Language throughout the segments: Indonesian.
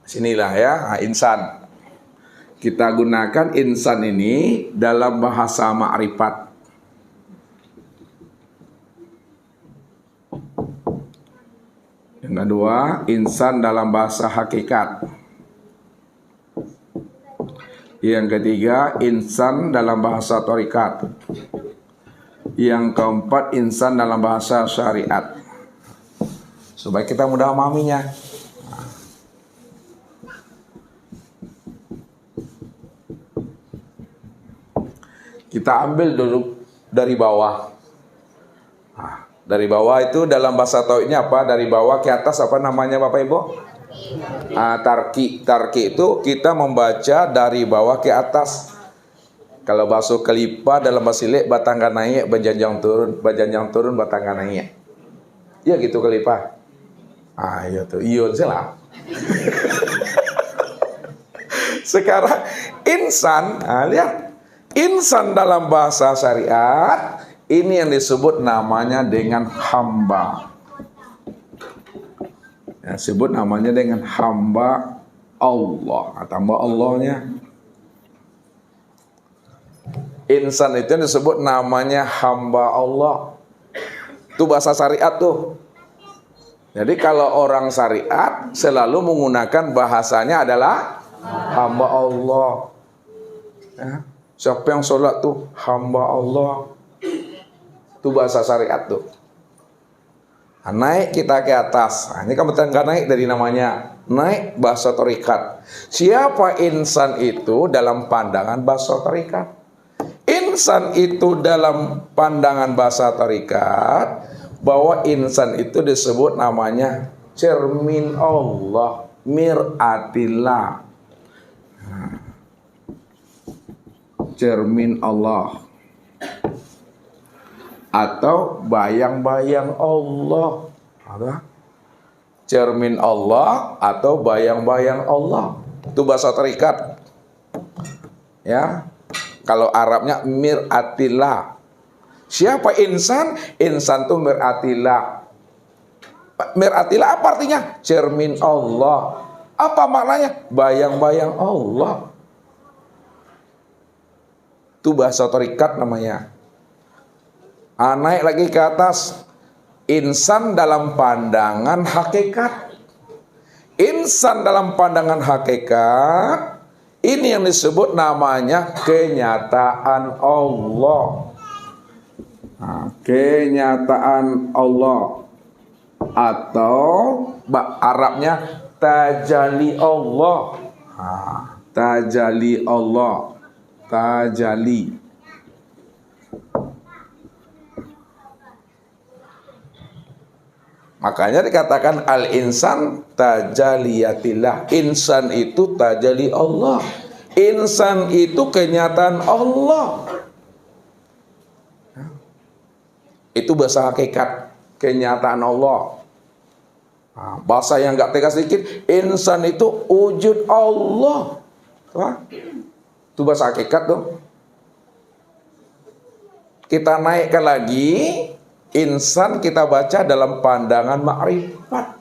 Sinilah ya, insan. Kita gunakan insan ini dalam bahasa ma'rifat. Yang kedua, insan dalam bahasa hakikat. Yang ketiga, insan dalam bahasa thariqat. Yang keempat, insan dalam bahasa syariat. Supaya kita mudah memahaminya. Kita ambil dulu dari bawah. Nah, dari bawah itu dalam bahasa tauhidnya apa? Dari bawah ke atas apa namanya Bapak Ibu? Tarki. Tarki itu kita membaca dari bawah ke atas. Kalau bahasa kelipa dalam bahasa Silek, batangkan naik, berjanjang turun, batangkan naik. Ya gitu kelipa. Iya tuh, iyon salah. Sekarang insan, lihat. Insan dalam bahasa syariat, ini yang disebut namanya dengan hamba. Ya, sebut namanya dengan hamba Allah. Tambah Allahnya. Insan itu yang disebut namanya hamba Allah. Itu bahasa syariat tuh. Jadi kalau orang syariat selalu menggunakan bahasanya adalah hamba Allah. Ya. Siapa yang sholat tuh hamba Allah. Itu bahasa syariat tuh. Naik kita ke atas. Ini kan betul nggak naik dari namanya. Naik bahasa thariqat. Siapa insan itu dalam pandangan bahasa thariqat? Insan itu dalam pandangan bahasa thariqat, bahwa insan itu disebut namanya cermin Allah, mir'atillah. Cermin Allah atau bayang-bayang Allah. Ada cermin Allah atau bayang-bayang Allah. Itu bahasa thariqat. Ya. Kalau Arabnya mir'atillah. Siapa insan? Insan itu mir'atillah. Mir'atillah apa artinya? Cermin Allah. Apa maknanya? Bayang-bayang Allah. Itu bahasa thariqat namanya. Naik lagi ke atas. Insan dalam pandangan hakikat. Insan dalam pandangan hakikat, ini yang disebut namanya kenyataan Allah. Kenyataan Allah. Atau Arabnya tajalli Allah. Tajalli Allah. Tajalli. Makanya dikatakan al-insan tajaliyatillah. Insan itu tajalli Allah. Insan itu kenyataan Allah. Itu bahasa hakikat, kenyataan Allah. Bahasa yang gak tegas sedikit, insan itu wujud Allah. Itu bahasa hakikat tuh. Kita naikkan lagi, insan kita baca dalam pandangan ma'rifat.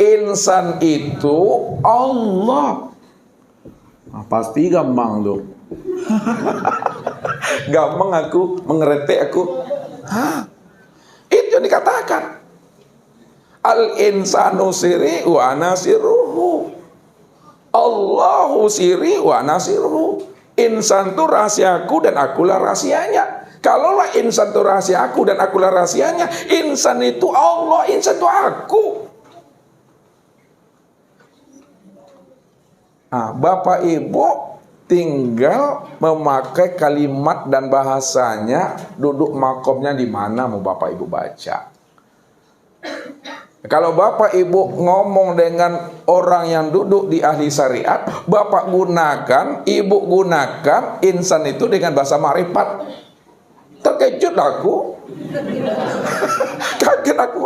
Insan itu Allah. Pasti gampang tuh. Gampang aku, mengerti aku. Itu yang dikatakan. Al-insanu siri wa nasiruhu. Allahu siri wa nasiruhu. Insan itu rahasiaku dan akulah rahasianya. Kalaulah insan itu rahasia aku dan akulah rahasianya, insan itu Allah, insan itu aku. Bapak Ibu tinggal memakai kalimat dan bahasanya, duduk makomnya di mana mau Bapak Ibu baca. Kalau Bapak Ibu ngomong dengan orang yang duduk di ahli syariat, Bapak gunakan, Ibu gunakan insan itu dengan bahasa ma'rifat. Terkejut aku. Kaget aku.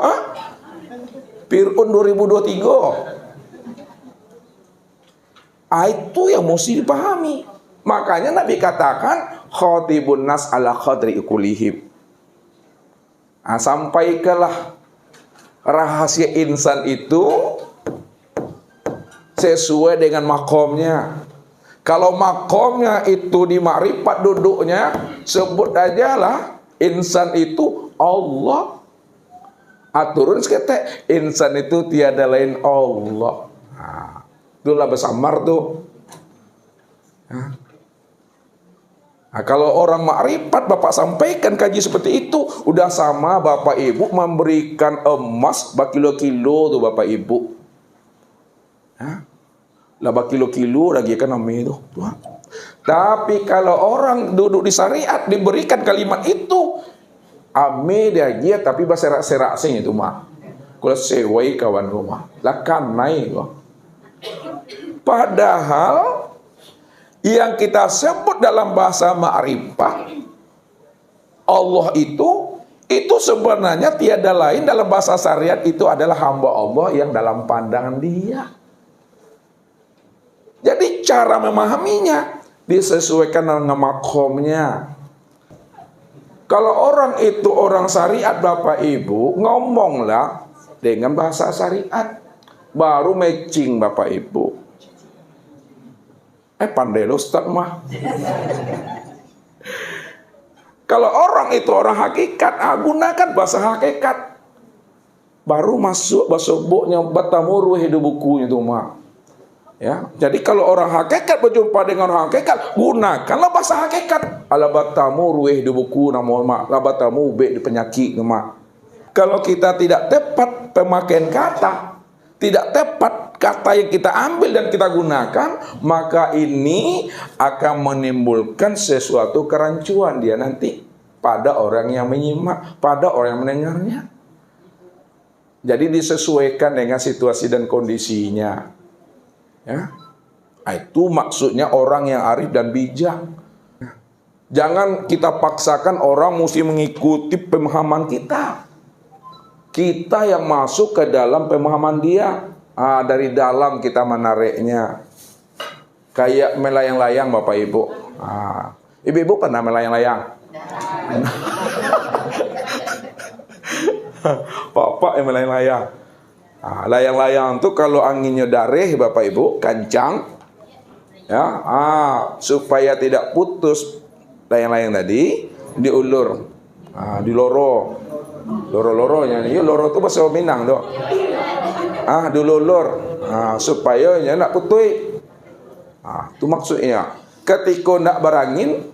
Fir'aun 2023. Itu yang mesti dipahami. Makanya Nabi katakan khatibun nas ala khadri kulihim. Sampaikanlah rahasia insan itu sesuai dengan makomnya. Kalau makomnya itu di makrifat duduknya, sebut aja lah insan itu Allah. Aturun sekete, insan itu tiada lain Allah. Nah, itulah besamar tuh. Nah, kalau orang makrifat Bapak sampaikan kaji seperti itu, udah sama Bapak Ibu memberikan emas berkilo-kilo tuh Bapak Ibu. Lah berkilo-kilo lagi kan namanya itu. Tapi kalau orang duduk di syariat diberikan kalimat itu, ame dia dia tapi berserak-serak sing itu mah. Kalau sewai kawan rumah, lah kan naik kok. Padahal yang kita sebut dalam bahasa ma'rifah Allah itu sebenarnya tiada lain dalam bahasa syariat itu adalah hamba Allah yang dalam pandangan dia. Jadi cara memahaminya disesuaikan dengan makomnya. Kalau orang itu orang syariat Bapak Ibu, ngomonglah dengan bahasa syariat, baru matching Bapak Ibu. Pandai lo Ustaz mah. Kalau orang itu orang hakikat, gunakan bahasa hakikat. Baru masuk bahasa buknya batamuru hidup bukunya itu mah. Ya, jadi kalau orang hakikat berjumpa dengan orang hakikat, gunakanlah bahasa hakikat. Ala batamuru hidup buku nama mak, la batamu be di penyakit nama. Kalau kita tidak tepat pemakaian kata, tidak tepat kata yang kita ambil dan kita gunakan, maka ini akan menimbulkan sesuatu kerancuan dia nanti pada orang yang menyimak, pada orang yang mendengarnya. Jadi disesuaikan dengan situasi dan kondisinya. Ya. Itu maksudnya orang yang arif dan bijak. Jangan kita paksakan orang mesti mengikuti pemahaman kita. Kita yang masuk ke dalam pemahaman dia. Dari dalam kita menariknya. Kayak melayang-layang Bapak Ibu. Ibu-ibu pernah melayang-layang? Bapak yang melayang-layang. Layang-layang tuh kalau anginnya dareh Bapak Ibu, kencang. Ya, supaya tidak putus layang-layang tadi, diulur. Diloro. Loro-loronya. Ya, loro itu bahasa Minang tuh. Dilulur. Supaya nak putui. Itu maksudnya. Ketika nak berangin,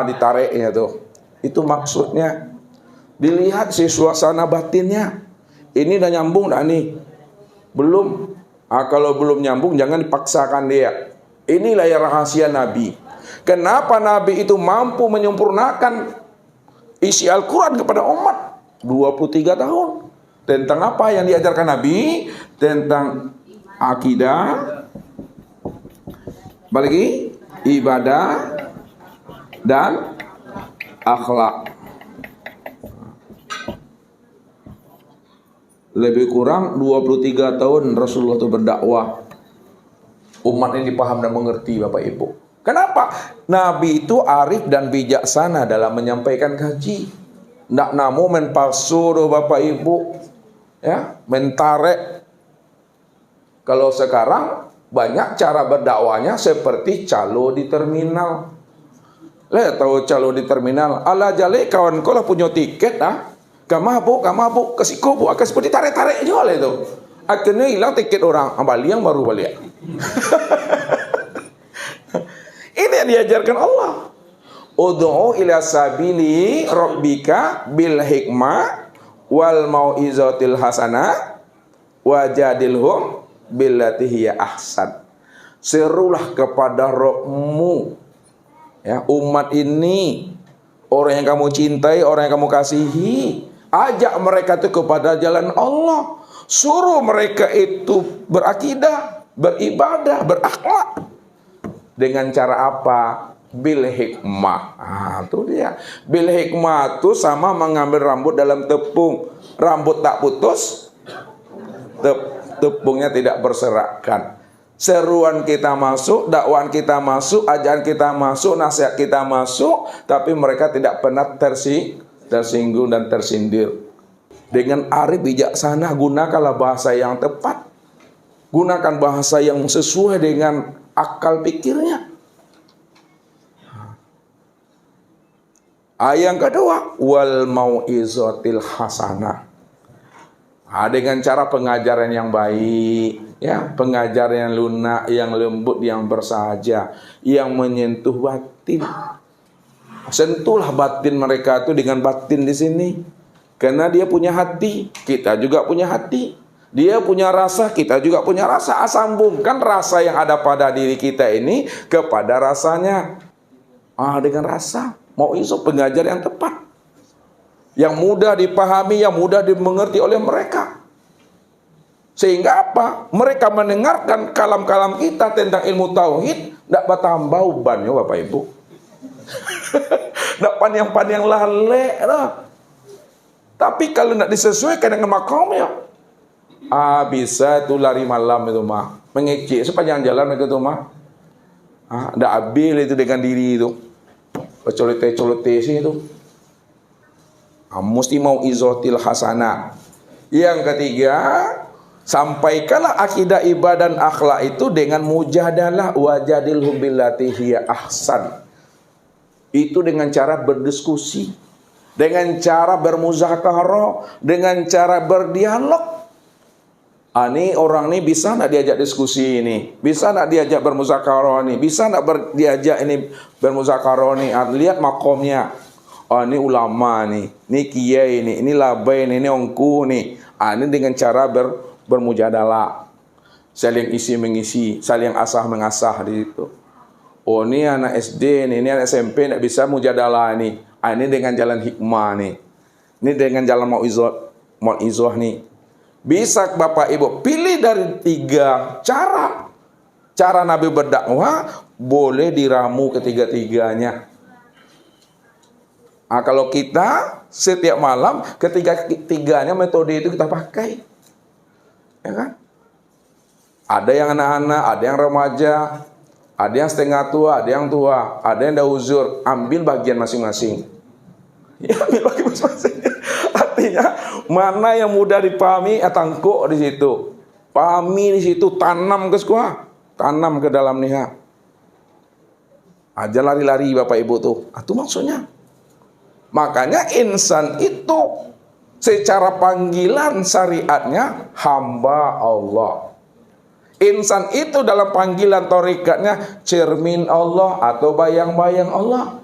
ditariknya tuh. Itu maksudnya. Dilihat si suasana batinnya. Ini udah nyambung dah nih? Belum. Kalau belum nyambung jangan dipaksakan dia. Inilah yang rahasia Nabi. Kenapa Nabi itu mampu menyempurnakan isi Al-Quran kepada umat 23 tahun. Tentang apa yang diajarkan Nabi? Tentang akidah, apalagi ibadah dan akhlak. Lebih kurang 23 tahun Rasulullah itu berdakwah. Umat ini paham dan mengerti Bapak Ibu. Kenapa? Nabi itu arif dan bijaksana dalam menyampaikan kaji. Ndak namu men palsu Bapak Ibu. Ya, mentarek. Kalau sekarang banyak cara berdakwahnya seperti calo di terminal. Tahu calo di terminal? Ala jale kawan kau lah punya tiket Kamabu, kesiko bu, akan seperti tarik-tarik jual itu. Akhirnya hilang tiket orang, balik yang baru balik. Ini yang diajarkan Allah. Ud'u ila sabili rabbika bil hikmah wal mau'izatil hasanah wajadilhum billati hiya ahsan. Serulah kepada Rabbmu. Ya, umat ini orang yang kamu cintai, orang yang kamu kasihi. Ajak mereka itu kepada jalan Allah. Suruh mereka itu berakidah, beribadah, berakhlak. Dengan cara apa? Bil hikmah. Itu dia. Bil hikmah itu sama mengambil rambut dalam tepung. Rambut tak putus, tepungnya tidak berserakan. Seruan kita masuk, dakwaan kita masuk, ajaran kita masuk, nasihat kita masuk, tapi mereka tidak pernah tersinggung dan tersindir. Dengan arif bijaksana, gunakanlah bahasa yang tepat. Gunakan bahasa yang sesuai dengan akal pikirnya. Yang kedua, wal mau'izatil hasanah. Dengan cara pengajaran yang baik, ya, pengajaran yang lunak, yang lembut, yang bersahaja, yang menyentuh batin. Sentuhlah batin mereka itu dengan batin di sini. Karena dia punya hati, kita juga punya hati. Dia punya rasa, kita juga punya rasa. Sambungkan rasa yang ada pada diri kita ini kepada rasanya. Dengan rasa. Mau'izah, pengajar yang tepat, yang mudah dipahami, yang mudah dimengerti oleh mereka. Sehingga apa? Mereka mendengarkan kalam-kalam kita tentang ilmu tauhid, tidak bertambah ubannya Bapak Ibu. Tidak panjang-panjang lale lah. Tapi kalau tidak disesuaikan dengan makamnya, bisa itu lari malam itu mah, mengecek sepanjang jalan itu mah. Tidak abil itu dengan diri itu. Colete-colete sih itu. Mesti mau'izatil hasanah. Yang ketiga, sampaikanlah akidah ibadah dan akhlak itu dengan mujadalah wajadilhum billati hiya ahsan. Itu dengan cara berdiskusi, dengan cara bermuzakarah, dengan cara berdialog. Ini orang ini bisa nak diajak diskusi ini, bisa nak diajak bermuzakarah ini, bisa nak diajak ini bermuzakarah ini. Lihat makomnya. Ini ulama nih, ini kiai ini labai ini ongku nih. Ini dengan cara bermujadalah, saling isi mengisi, saling asah mengasah di situ. Ini anak SD ini anak SMP nak bisa mujadalah ini. Ini dengan jalan hikmah nih. Ini dengan jalan mau'izah nih. Bisa Bapak Ibu pilih dari 3 cara. Cara Nabi berdakwah boleh diramu ketiga-tiganya. Kalau kita setiap malam ketiga-tiganya metode itu kita pakai. Ya kan? Ada yang anak-anak, ada yang remaja, ada yang setengah tua, ada yang tua, ada yang dah uzur. Ambil bagian masing-masing. Ya, ambil bagian masing-masing. Artinya mana yang mudah dipahami, tangkuk di situ, pahami di situ, tanam ke sekolah, tanam ke dalam niha. Aja lari-lari Bapak Ibu tuh, itu maksudnya. Makanya insan itu secara panggilan syariatnya hamba Allah. Insan itu dalam panggilan torikatnya cermin Allah atau bayang-bayang Allah.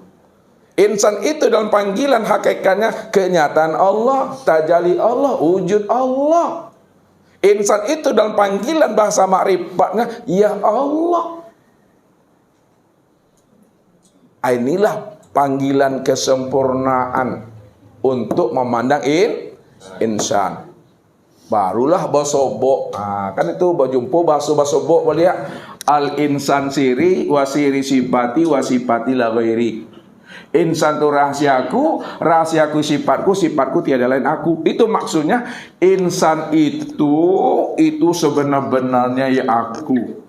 Insan itu dalam panggilan hakikatnya kenyataan Allah, tajalli Allah, wujud Allah. Insan itu dalam panggilan bahasa makrifatnya ya Allah. Inilah panggilan kesempurnaan untuk memandang insan. Barulah basobok. Kan itu bajumpo basobok boleh ya. Al insan siri wasiri sifati wasifati la ghairi. Insan itu rahasiaku, rahasiaku sifatku, sifatku tiada lain aku. Itu maksudnya insan itu sebenar-benarnya ya aku.